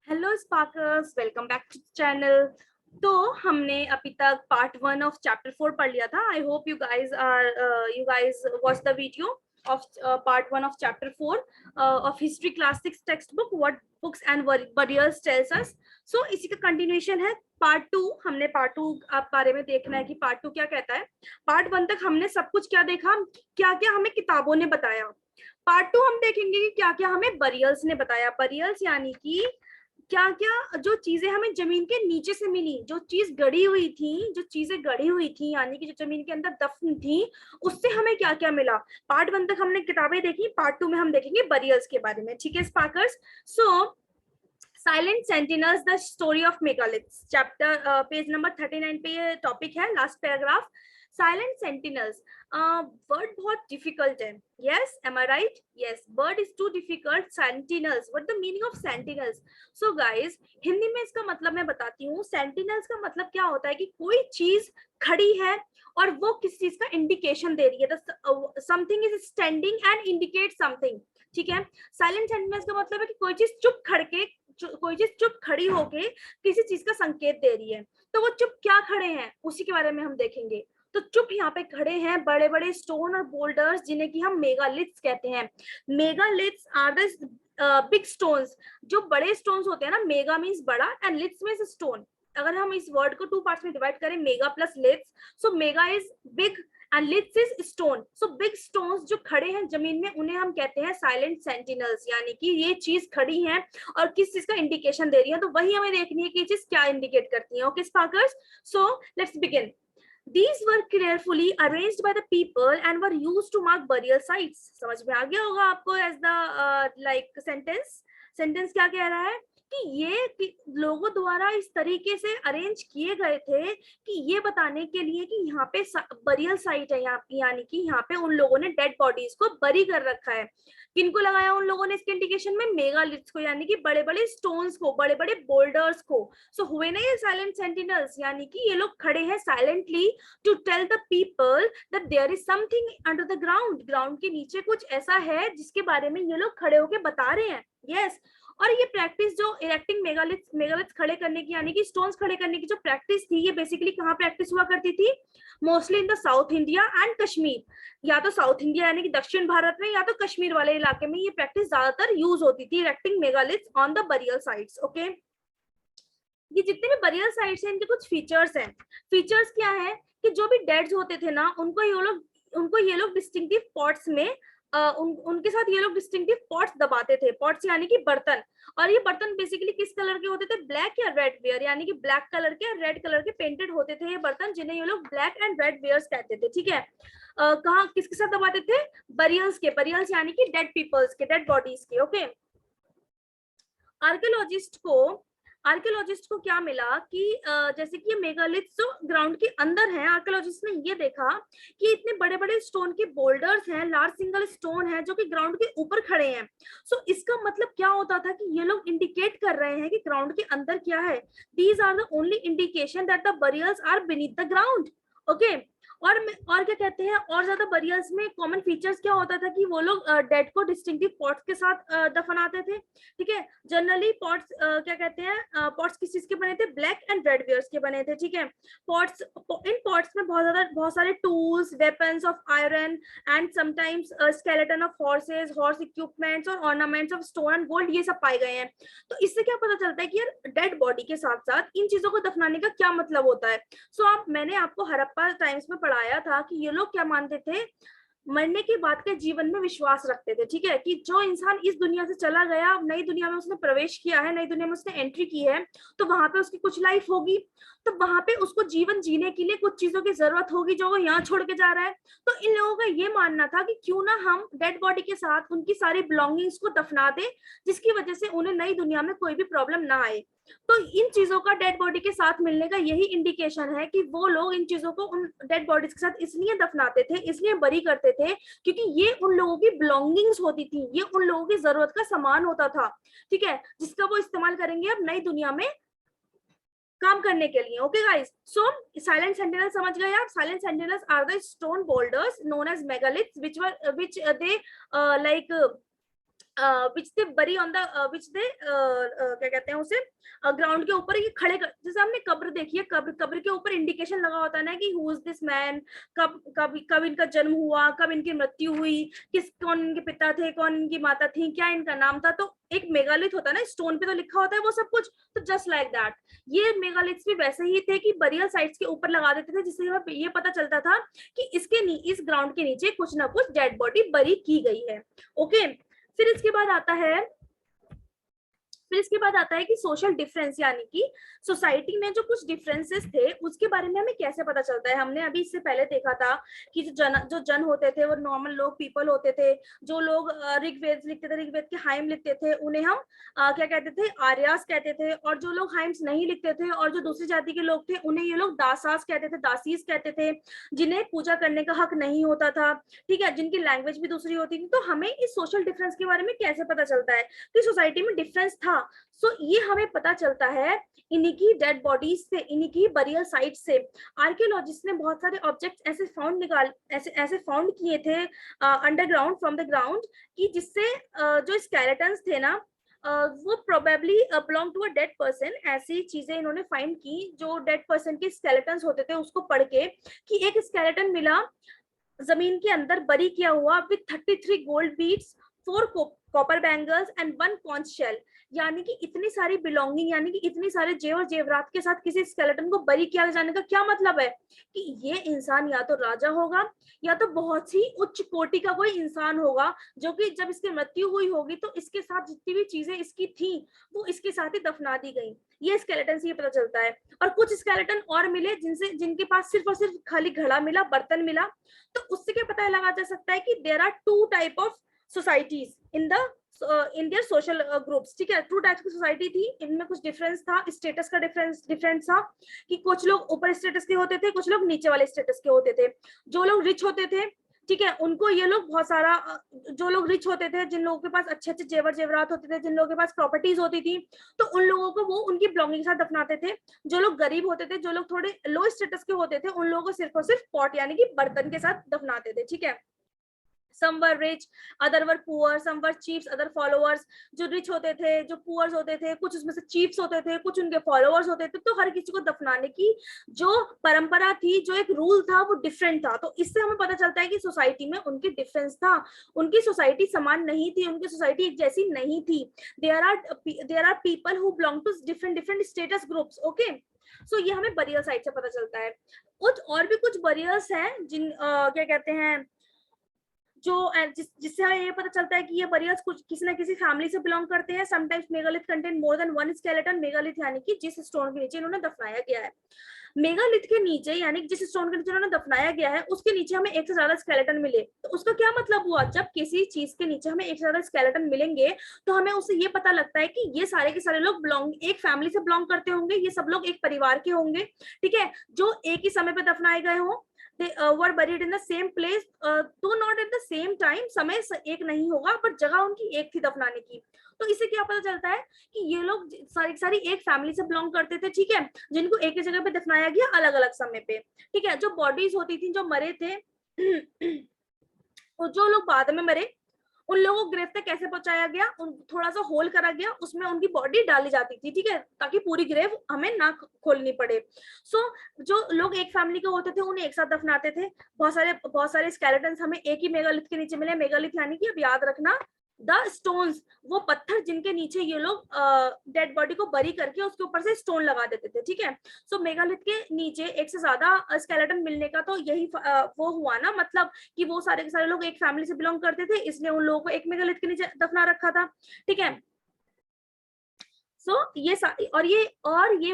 Hello sparkers, welcome back to channel. तो हमने अभी तक पार्ट 1 ऑफ चैप्टर 4 पढ़ लिया था। I hope you guys watch the video of part 1 of chapter 4 of history class 6 textbook what books and warriors tell us. So इसी का continuation है पार्ट 2। हमने पार्ट 2 आप बारे में देखना है कि पार्ट 2 क्या कहता है। पार्ट 1 तक हमने सब कुछ क्या देखा, क्या क्या हमें किताबों ने बताया। पार्ट 2 हम देखेंगे कि क्या क्या हमें बरियल्स ने बताया। बरियल्स यानी कि क्या क्या जो चीजें हमें जमीन के नीचे से मिली, जो चीजें गड़ी हुई थी यानी कि जो जमीन के अंदर दफन थी, उससे हमें क्या क्या मिला। पार्ट 1 तक हमने किताबें देखी, पार्ट 2 में हम देखेंगे बरियल्स के बारे में। ठीक है sparkers. So silent sentinels the story of megaliths, chapter page number 39 पे ये टॉपिक है, last paragraph. Silent sentinels word बहुत डिफिकल्ट है। Yes, am I right? Yes, word is too difficult. Sentinels, what the meaning of sentinels? So guys, Hindi में इसका मतलब मैं बताती हूँ। सेंटिनल्स का मतलब क्या होता है कि कोई चीज खड़ी है और वो किस चीज का इंडिकेशन दे रही है। Something is standing and indicate something. ठीक है। साइलेंट सेंटिनल्स का मतलब है कि कोई चीज चुप खड़ी होके किसी चीज का संकेत दे रही है। तो वो चुप क्या खड़े हैं, उसी के बारे में हम देखेंगे। तो चुप यहाँ पे खड़े हैं बड़े बड़े स्टोन और बोल्डर्स, जिन्हें कि हम मेगालिथ्स कहते हैं। Megaliths are the big stones. जो बड़े स्टोन्स होते हैं ना, मेगा मीन्स बड़ा एंड लिथ्स मीन्स स्टोन। अगर हम इस वर्ड को 2 पार्ट्स में डिवाइड करें, mega plus liths, so mega is big and liths is stone. So big stones जो खड़े हैं जमीन में, उन्हें हम कहते हैं साइलेंट सेंटिनल्स, यानी कि ये चीज खड़ी है और किस चीज का इंडिकेशन दे रही है। तो वही हमें देखनी है कि ये चीज क्या इंडिकेट करती है। Okay sparkers, so let's begin. These were carefully arranged by the people and were used to mark burial sites. समझ में आ गया होगा आपको as the like sentence क्या कह रहा है कि ये लोगों द्वारा इस तरीके से अरेंज किए गए थे कि ये बताने के लिए कि यहाँ पे बरियल साइट है, यानी कि यहाँ पे उन लोगों ने डेड बॉडीज को बरी कर रखा है। किनको लगाया उन लोगों ने इसके इंडिकेशन में? मेगालिथ्स को, यानी कि बड़े बड़े स्टोन्स को, बड़े बड़े बोल्डर्स को। सो हुए ना ये साइलेंट सेंटिनल्स, यानी कि ये लोग खड़े हैं silently to tell the people that there is something under the ground. Ground के नीचे कुछ ऐसा है जिसके बारे में ये लोग खड़े होकर बता रहे हैं। यस। और ये प्रैक्टिस जो इरेक्टिंग मेगालिथ्स खड़े करने की, यानी कि स्टोन्स खड़े करने की जो प्रैक्टिस थी, ये बेसिकली कहाँ प्रैक्टिस हुआ करती थी? Mostly in the south India and Kashmir. या तो साउथ इंडिया यानी कि दक्षिण भारत में, या तो कश्मीर वाले इलाके में ये प्रैक्टिस ज्यादातर यूज होती थी, erecting megaliths on the burial sites. Okay. ये जितने भी बरियल साइट्स हैं, इनके कुछ फीचर्स हैं। फीचर्स क्या है कि जो भी डेड्स होते थे ना, उनको ये लोग डिस्टिंक्टिव पॉट्स में उनके साथ ये लोग डिस्टिंक्टिव पॉट्स दबाते थे। पॉट्स यानी कि बर्तन। और ये बर्तन बेसिकली किस कलर के होते थे? ब्लैक या रेड वेयर, यानी कि ब्लैक कलर के, रेड कलर के पेंटेड होते थे ये बर्तन, जिन्हें ये लोग ब्लैक एंड रेड वेयर्स कहते थे। ठीक है। कहाँ किसके साथ दबाते थे? बरियल्स के। बरियल्स यानी कि डेड पीपल्स के, डेड बॉडीज के। ओके। आर्कियोलॉजिस्ट को क्या मिला कि जैसे कि ये मेगालिथ्स जो ग्राउंड के अंदर है, आर्कियोलॉजिस्ट ने ये देखा कि इतने बड़े बड़े स्टोन के बोल्डर्स हैं, लार्ज सिंगल स्टोन है जो कि ग्राउंड के ऊपर खड़े हैं। सो इसका मतलब क्या होता था कि ये लोग इंडिकेट कर रहे हैं कि ग्राउंड के अंदर क्या है। These are the only indication that the burials are beneath the ground. Okay. और क्या कहते हैं, और ज्यादा बरियल्स में कॉमन फीचर्स क्या होता था कि वो लोग डेड को डिस्टिंक्टिव पॉट्स के साथ दफनाते थे। ठीक है। जनरली पॉट्स क्या कहते हैं, पॉट्स किस चीज के बने थे? ब्लैक एंड रेड वेयर्स के बने थे। ठीक है। इन पॉट्स में बहुत सारे tools, weapons of iron and sometimes skeleton of horses, horse equipments और ornaments of stone and gold, ये सब पाए गए हैं। तो इससे क्या पता चलता है कि यार डेड बॉडी के साथ साथ इन चीजों को दफनाने का क्या मतलब होता है। सो मैंने आपको हड़प्पा टाइम्स में पढ़ाया था कि ये लोग क्या मानते थे, मरने के बाद के जीवन में विश्वास रखते थे। ठीक है। कि जो इंसान इस दुनिया से चला गया, नई दुनिया में उसने प्रवेश किया है, नई दुनिया में उसने एंट्री की है, तो वहां पे उसकी कुछ लाइफ होगी, तो वहां पे उसको जीवन जीने के लिए कुछ चीजों की जरूरत होगी जो वो यहाँ छोड़ के जा रहा है। तो इन लोगों का ये मानना था कि क्यों ना हम डेड बॉडी के साथ उनकी सारी बिलोंगिंग्स को दफना दें, जिसकी वजह से उन्हें नई दुनिया में कोई भी प्रॉब्लम ना आए। तो इन चीजों का डेड बॉडी के साथ मिलने का यही इंडिकेशन है कि वो लोग इन चीजों को उन डेड बॉडीज के साथ इसलिए दफनाते थे, इसलिए बरी करते थे, क्योंकि ये उन लोगों की बिलोंगिंग्स होती थी, ये उन लोगों की जरूरत का सामान होता था। ठीक है। जिसका वो इस्तेमाल करेंगे अब नई दुनिया में काम करने के लिए। Okay guys, so silent sentinel समझ गए आप? Silent sentinels are the stone boulders known as megaliths which they like which they bury on the which दे क्या कहते हैं उसे ग्राउंड के ऊपर ये खड़े जैसे हमने कब्र देखी है, कब्र के ऊपर इंडिकेशन लगा होता है ना कि हु इज दिस मैन, कब इनका जन्म हुआ, कब इनकी मृत्यु हुई, कौन इनके पिता थे, कौन इनकी माता थी, क्या इनका नाम था। तो एक मेगालिथ होता है ना, स्टोन पे तो लिखा होता है वो सब कुछ। तो जस्ट लाइक दैट ये मेगालिथ्स भी वैसे ही थे कि बरियल साइट्स के ऊपर लगा देते थे, जिससे ये पता चलता था कि इस ग्राउंड के नीचे कुछ ना कुछ डेड बॉडी बरी की गई है। ओके, फिर इसके बाद आता है कि सोशल डिफरेंस, यानी कि सोसाइटी में जो कुछ डिफरेंसेस थे उसके बारे में हमें कैसे पता चलता है। हमने अभी इससे पहले देखा था कि जो जन होते थे वो नॉर्मल लोग, पीपल होते थे। जो लोग ऋग्वेद लिखते थे, ऋग्वेद के हाइम लिखते थे, उन्हें हम क्या कहते थे, आर्यास कहते थे। और जो लोग हाइम्स नहीं लिखते थे और जो दूसरी जाति के लोग थे, उन्हें ये लोग दासास कहते थे, दासीस कहते थे, जिन्हें पूजा करने का हक नहीं होता था। ठीक है, जिनकी लैंग्वेज भी दूसरी होती थी। तो हमें इस सोशल डिफरेंस के बारे में कैसे पता चलता है कि सोसाइटी में डिफरेंस था। ये हमें पता चलता है इन्हीं की डेड बॉडीज से, इन्हीं की बरियल साइट से। आर्कियोलॉजिस्ट ने बहुत सारे ऑब्जेक्ट्स ऐसे फाउंड किए थे अंडरग्राउंड, फ्रॉम द ग्राउंड, कि जिससे जो स्केलेटन्स थे ना वो probably belong to a dead person. ऐसी चीजें इन्होंने फाइंड की जो डेड पर्सन के स्केलेटन्स होते थे उसको पढ़ के, कि एक स्केलेटन मिला जमीन के अंदर बरी किया हुआ with 33 gold beads, 4 copper bangles and 1 conch shell. यानी कि इतनी सारी बिलोंगिंग, यानी कि इतनी सारे जेवर जेवरात के साथ किसी स्केलेटन को बरी किया जाने का क्या मतलब है कि ये इंसान या तो राजा होगा या तो बहुत ही उच्च कोटि का कोई इंसान होगा, जो कि जब इसकी मृत्यु हुई होगी तो इसके साथ जितनी भी चीजें इसकी थी वो इसके साथ ही दफना दी गई। ये स्केलेटन से ये पता चलता है। और कुछ स्केलेटन और मिले जिनके पास सिर्फ और सिर्फ खाली घड़ा मिला, बर्तन मिला। तो उससे क्या पता लगा जा सकता है कि there are 2 type of societies in their social groups. ठीक है, 2 टाइप्स की सोसाइटी थी, इनमें कुछ डिफरेंस था, स्टेटस का डिफरेंस था, कि कुछ लोग ऊपर स्टेटस के होते थे, कुछ लोग नीचे वाले स्टेटस के होते थे। जो लोग रिच होते थे, ठीक है, उनको ये लोग बहुत सारा, जो लोग रिच होते थे, जिन लोगों के पास अच्छे अच्छे जेवर जेवरात होते थे, जिन लोगों के पास प्रॉपर्टीज होती थी, तो उन लोगों को वो उनकी बिलोंगिंग के साथ दफनाते थे। जो लोग गरीब होते थे, जो लोग थोड़े लो स्टेटस के होते थे, उन लोगों को सिर्फ और सिर्फ पॉट यानी कि बर्तन के साथ दफनाते थे। ठीक है, some were rich, other were poor, some were chiefs, other followers। जो रिच होते थे, जो पुअर्स होते थे, कुछ उसमें से चीफ्स होते थे, कुछ उनके फॉलोअर्स होते थे। तो हर किसी को दफनाने की जो परंपरा थी, जो एक रूल था, वो डिफरेंट था। तो इससे हमें पता चलता है कि सोसाइटी में उनकी डिफरेंस था, उनकी सोसाइटी समान नहीं थी, उनकी सोसाइटी एक जैसी नहीं थी। There are people who belong to different status groups. Okay, so ये हमें बरियल साइट से पता चलता है। कुछ और भी कुछ बरियल्स हैं जिन क्या कहते हैं, जो जिससे हमें ये पता चलता है कि ये बरियर्स कुछ किसी ना किसी फैमिली से बिलोंग करते हैं। Sometimes megalith contain more than 1 skeleton. Megalith यानी कि जिस स्टोन के नीचे इन्होंने दफनाया गया है, मेगालिथ के नीचे यानी कि जिस स्टोन के नीचे इन्होंने दफनाया गया है उसके नीचे हमें एक से ज्यादा स्केलेटन मिले। तो उसका क्या मतलब हुआ, जब किसी चीज के नीचे हमें एक से ज्यादा स्केलेटन मिलेंगे तो हमें उससे ये पता लगता है कि ये सारे के सारे लोग एक फैमिली से बिलोंग करते होंगे, ये सब लोग एक परिवार के होंगे। ठीक है, जो एक ही समय पे दफनाए गए हों, they were buried in the same place, तो not at the same time, समय एक नहीं होगा पर जगह उनकी एक थी दफनाने की। तो इससे क्या पता चलता है कि ये लोग सारी एक फैमिली से बिलोंग करते थे। ठीक है, जिनको एक ही जगह पे दफनाया गया अलग अलग समय पे। ठीक है, जो बॉडीज होती थी, जो मरे थे जो लोग बाद में मरे, उन लोगों को ग्रेव तक कैसे पहुंचाया गया, थोड़ा सा होल करा गया, उसमें उनकी बॉडी डाली जाती थी। ठीक है, ताकि पूरी ग्रेव हमें ना खोलनी पड़े। जो लोग एक फैमिली के होते थे उन्हें एक साथ दफनाते थे। बहुत सारे स्केलेटन्स हमें एक ही मेगालिथ के नीचे मिले। मेगालिथ यानी कि अब याद रखना, द स्टोन्स, वो पत्थर जिनके नीचे ये लोग डेड बॉडी को बरी करके उसके ऊपर से स्टोन लगा देते थे। ठीक है, सो मेगालिथ के नीचे एक से ज्यादा स्केलेटन मिलने का तो यही वो हुआ ना, मतलब कि वो सारे के सारे लोग एक फैमिली से बिलोंग करते थे, इसलिए उन लोगों को एक मेगालिथ के नीचे दफना रखा था। ठीक है, ये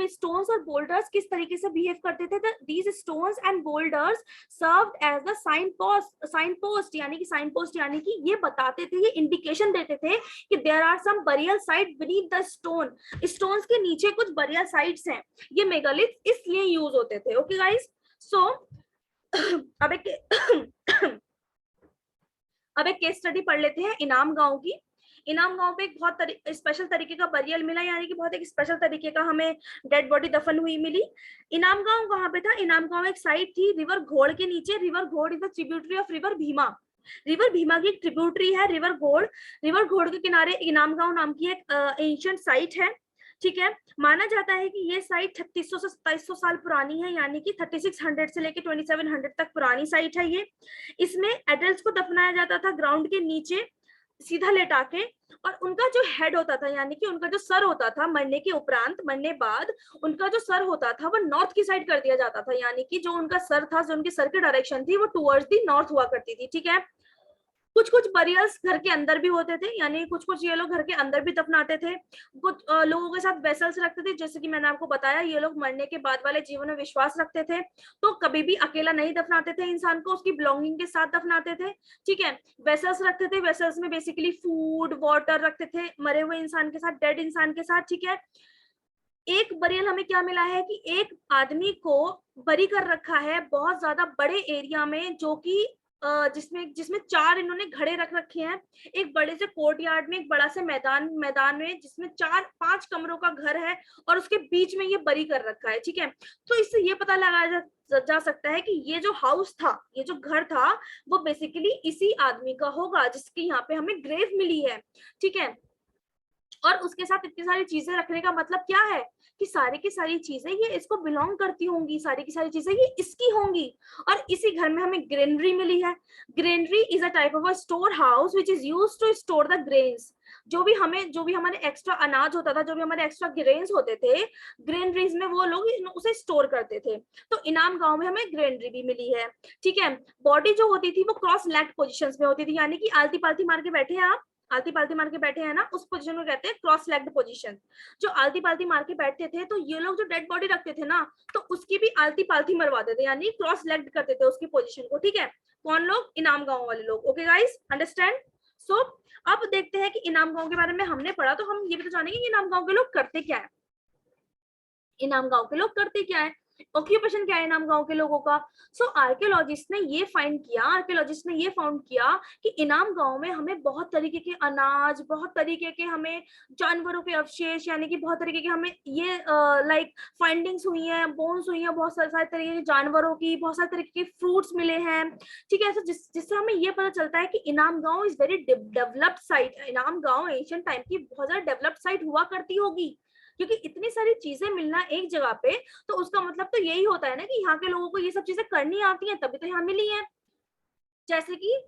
स्टोन्स और बोल्डर्स किस तरीके से बिहेव करते थे। These stones and boulders served as the sign post यानी कि ये बताते थे, ये इंडिकेशन देते थे कि there are some burial site beneath the stone. Stones के नीचे कुछ बरियल साइट्स हैं। ये मेगालिथ इसलिए यूज होते थे। ओके गाइस, सो अब एक केस स्टडी पढ़ लेते हैं इनाम गांव की। इनाम गांव पे एक बहुत स्पेशल तरीके का बरियल मिला, यानी कि बहुत एक स्पेशल तरीके का हमें डेड बॉडी दफन हुई मिली। इनाम गांव कहाँ पे था, इनाम गांव एक साइट थी रिवर घोड़ के नीचे। रिवर घोड़ is the tributary of river Bhima. River Bhima की एक ट्रिब्यूटरी है रिवर घोड़। रिवर घोड़ के किनारे इनाम गांव नाम की एक एंशिएंट साइट है, ठीक है। माना जाता है कि ये साइट 3600 से 2700 साल पुरानी है, यानी कि 3600 से लेके 2700 तक पुरानी साइट है ये। इसमें एडल्ट्स को दफनाया जाता था ग्राउंड के नीचे सीधा लेटा के, और उनका जो हेड होता था यानी कि उनका जो सर होता था मरने के उपरांत, मरने बाद उनका जो सर होता था वो नॉर्थ की साइड कर दिया जाता था, यानी कि जो उनका सर था, जो उनकी सर की डायरेक्शन थी वो टुवर्ड्स दी नॉर्थ हुआ करती थी, ठीक है। कुछ कुछ बरियल्स घर के अंदर भी होते थे, यानी कुछ कुछ ये लोग घर के अंदर भी दफनाते थे। कुछ लोगों के साथ वेसल्स रखते थे, जैसे कि मैंने आपको बताया ये लोग मरने के बाद वाले जीवन में विश्वास रखते थे, तो कभी भी अकेला नहीं दफनाते थे इंसान को, उसकी बिलोंगिंग के साथ दफनाते थे, ठीक है। वेसल्स रखते थे, वेसल्स में बेसिकली फूड वाटर रखते थे मरे हुए इंसान के साथ, डेड इंसान के साथ, ठीक है। एक बरियल हमें क्या मिला है कि एक आदमी को बरी कर रखा है बहुत ज्यादा बड़े एरिया में, जो कि जिसमें जिसमें 4 इन्होंने घड़े रख रखे हैं, एक बड़े से कोर्टयार्ड में, एक बड़ा से मैदान में, जिसमें 4-5 कमरों का घर है, और उसके बीच में ये बरी कर रखा है, ठीक है। तो इससे ये पता लगाया जा सकता है कि ये जो हाउस था, ये जो घर था, वो बेसिकली इसी आदमी का होगा जिसकी यहाँ पे हमें ग्रेव मिली है, ठीक है। और उसके साथ इतनी सारी चीजें रखने का मतलब क्या है कि सारी की सारी चीजें ये इसको बिलोंग करती होंगी, सारी की सारी चीजें ये इसकी होंगी। और इसी घर में हमें ग्रेनरी मिली है। Granary is a type of a store house which is used to store the grains. जो भी हमारे एक्स्ट्रा अनाज होता था, जो भी हमारे एक्स्ट्रा ग्रेन्स होते थे, ग्रेनरीज में वो लोग उसे स्टोर करते थे। तो इनाम गांव में हमें ग्रेनरी भी मिली है, ठीक है। बॉडी जो होती थी वो क्रॉस लेग पोजिशन में होती थी, यानी कि आलती पालती मार के बैठे हैं आप, आलती पालती मार के बैठे हैं ना, उस पोजीशन को कहते हैं क्रॉस लेग्ड पोजीशन। जो आलती पालती मार के बैठते थे, तो ये लोग जो डेड बॉडी रखते थे ना, तो उसकी भी आलती पालती मरवाते थे, यानी क्रॉस लेग्ड करते थे उसकी पोजीशन को, ठीक है। कौन लोग? इनाम गांव वाले लोग। Okay guys, understand? सो अब देखते हैं कि इनाम गांव के बारे में हमने पढ़ा, तो हम ये भी तो जानेंगे कि इनाम गांव के लोग करते क्या है। इनाम गांव के लोग करते क्या है, ऑक्यूपेशन क्या है इनाम गांव के लोगों का। सो आर्कियोलॉजिस्ट ने ये फाउंड किया कि इनाम गांव में हमें बहुत तरीके के अनाज, बहुत तरीके के हमें जानवरों के अवशेष, यानी कि बहुत तरीके के हमें ये लाइक फाइंडिंग्स हुई हैं, बोन्स हुई हैं, बहुत सारे तरीके के जानवरों की, बहुत सारे तरीके के फ्रूट्स मिले हैं, ठीक है। जिससे हमें ये पता चलता है कि इनाम गांव इज वेरी डेवलप्ड साइट। इनाम गांव एंशिएंट टाइम की बहुत ज्यादा डेवलप्ड साइट हुआ करती होगी, क्योंकि इतनी सारी चीजें मिलना एक जगह पे, तो उसका मतलब तो यही होता है ना कि यहाँ के लोगों को ये सब चीजें करनी आती हैं, तभी तो यहाँ मिली है। जैसे कि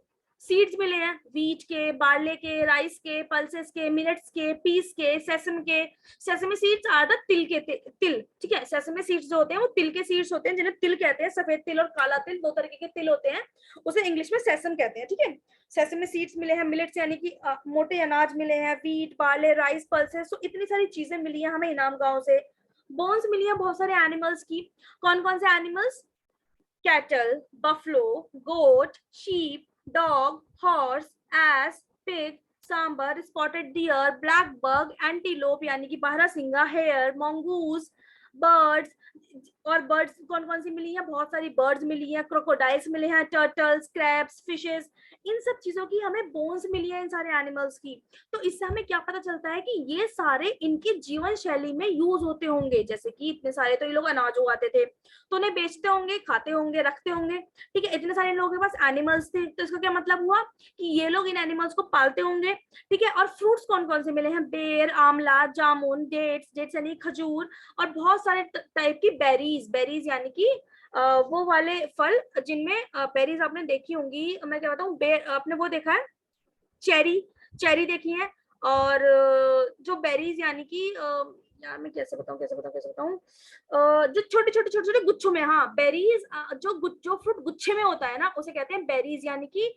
सीड्स मिले हैं, व्हीट के, बार्ले के, राइस के, पल्सेस के, मिलेट्स के, पीस के, सेसम के। सेसमी सीड्स आर द तिल के तिल, ठीक है। सेसमी सीड्स जो होते हैं वो तिल के सीड्स होते हैं, जिन्हें तिल कहते हैं। सफेद तिल और काला तिल, 2 तरीके के तिल होते हैं, उसे इंग्लिश में सेसम कहते हैं, ठीक है। सेसमी सीड्स मिले हैं, मिलेट्स यानी कि मोटे अनाज मिले हैं, व्हीट, बार्ले, राइस, पल्सेस, तो इतनी सारी चीजें मिली है हमें इनाम गांव से। बोन्स मिली है बहुत सारे एनिमल्स की। कौन कौन से animals? cattle, buffalo, goat, sheep, dog, horse, ass, pig, sambar, spotted deer, black bug, antelope यानी कि बारहसिंगा, hare, mongoose, birds। और बर्ड्स कौन कौन सी मिली है? बहुत सारी बर्ड्स मिली है, क्रोकोडाइल्स मिले हैं, टर्टल्स, क्रैब्स, फिशेस, इन सब चीजों की हमें बोन्स मिली है इन सारे एनिमल्स की। तो इससे हमें क्या पता चलता है कि ये सारे इनकी जीवन शैली में यूज होते होंगे। जैसे कि इतने सारे तो ये लोग अनाज उगाते थे, तो उन्हें बेचते होंगे, खाते होंगे, रखते होंगे, ठीक है। इतने सारे लोगों के पास एनिमल्स थे, तो इसका क्या मतलब हुआ कि ये लोग इन एनिमल्स को पालते होंगे, ठीक है। और फ्रूट्स कौन कौन से मिले हैं? बेर, आंवला, जामुन, डेट्स यानी खजूर, और बहुत सारे टाइप की बेरीज यानी कि वो वाले फल जिनमें बेरीज आपने देखी होंगी। मैं क्या बताऊं, आपने वो देखा है, चेरी देखी है। और जो बेरीज यानी कि यार मैं कैसे बताऊं, जो छोटे छोटे गुच्छों में, हाँ बेरीज, जो फ्रूट गुच्छे में होता है ना, उसे कहते हैं बेरीज, यानी कि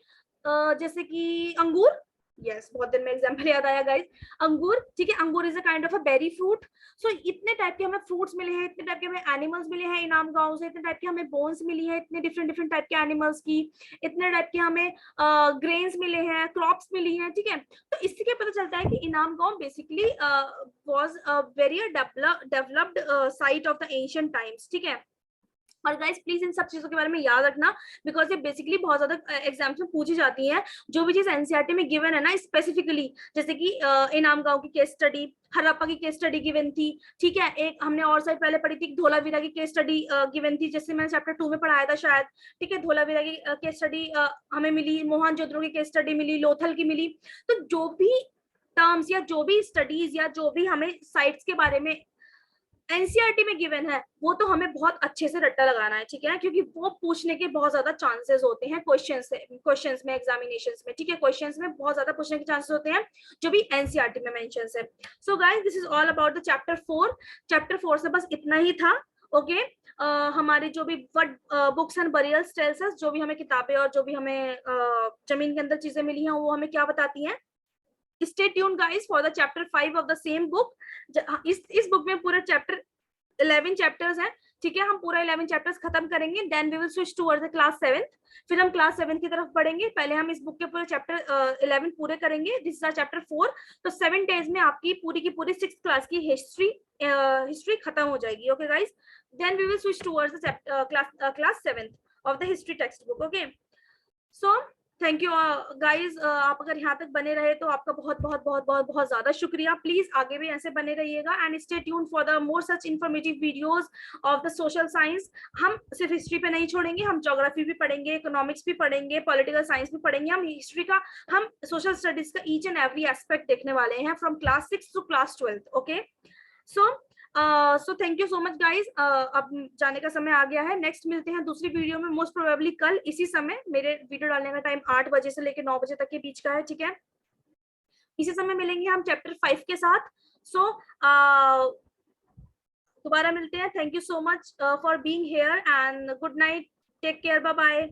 जैसे कि अंगूर। यस, बहुत दिन में एग्जांपल याद आया गाइस, अंगूर, ठीक है। अंगूर is a kind of a berry fruit. So इतने टाइप के हमें फ्रूट्स मिले हैं, इतने टाइप के हमें एनिमल्स मिले हैं इनाम गांव से, इतने टाइप के हमें बोन्स मिली है, इतने डिफरेंट टाइप के एनिमल्स की, इतने टाइप के हमें ग्रेन्स मिले हैं, क्रॉप्स मिली हैं, ठीक है। तो इससे क्या पता चलता है कि इनाम गांव basically was a very developed site of the ancient times, ठीक है। और गाइस प्लीज इन सब चीजों के बारे में याद रखना, बिकॉज ये बेसिकली बहुत ज्यादा एग्जाम्स में पूछी जाती है। जो भी चीज एनसीईआरटी में गिवन है ना स्पेसिफिकली, जैसे कि इनाम गांव की केस स्टडी, हरप्पा की केस स्टडी गिवन थी, ठीक है। एक हमने और साइड पहले पढ़ी थी धोलावीरा की केस स्टडी गिवन थी, जैसे मैंने चैप्टर 2 में पढ़ाया था शायद, ठीक है। धोलावीरा की केस स्टडी हमें मिली, मोहनजोदड़ो की केस स्टडी मिली, लोथल की मिली। तो जो भी टर्म्स या जो भी स्टडीज या जो भी हमें साइट्स के बारे में एनसीईआरटी में गिवन है, वो तो हमें बहुत अच्छे से रट्टा लगाना है, ठीक है, क्योंकि वो पूछने के बहुत ज्यादा चांसेस होते हैं क्वेश्चंस में, एग्जामिनेशंस में, ठीक है। क्वेश्चंस में बहुत ज्यादा पूछने के चांसेस होते हैं जो भी एनसीईआरटी में मेंशंस है। So guys this is all about the chapter 4। Chapter 4 से बस इतना ही था, ओके। हमारी जो भी books and burials tells us, जो भी हमें किताबें और जो भी हमें जमीन के अंदर चीजें मिली हैं वो हमें क्या बताती हैं। Stay tuned guys for the chapter 5 of the same book. इस बुक में पूरा चैप्टर 11 चैप्टर्स हैं, ठीक है। हम पूरा 11 चैप्टर्स खत्म करेंगे, then we will switch towards the class 7। फिर हम क्लास 7 की तरफ बढ़ेंगे। पहले हम इस बुक के पूरे चैप्टर 11 पूरे करेंगे, दिस इज चैप्टर 4। तो 7 डेज में आपकी पूरी की पूरी 6th क्लास की हिस्ट्री खत्म हो जाएगी, okay guys. Then we will switch towards the class 7 of the history text book, okay. So thank you guys. आप अगर यहाँ तक बने रहे तो आपका बहुत बहुत बहुत बहुत बहुत ज्यादा शुक्रिया। प्लीज आगे भी ऐसे बने रहिएगा and stay tuned for the more such informative videos of the social science. हम सिर्फ हिस्ट्री पे नहीं छोड़ेंगे, हम ज्योग्राफी भी पढ़ेंगे, इकोनॉमिक्स भी पढ़ेंगे, पॉलिटिकल साइंस भी पढ़ेंगे। हम हिस्ट्री का, हम सोशल स्टडीज का ईच एंड एवरी एस्पेक्ट देखने वाले हैं from class 6 to class 12, okay. So thank you so much guys. अब जाने का समय आ गया है। नेक्स्ट मिलते हैं दूसरी वीडियो में, मोस्ट प्रोबेबली कल इसी समय। मेरे वीडियो डालने का टाइम 8 बजे से लेकर 9 बजे तक के बीच का है, ठीक है। इसी समय मिलेंगे हम चैप्टर 5 के साथ। सो दोबारा मिलते हैं। Thank you so much for being here and good night, take care, bye bye.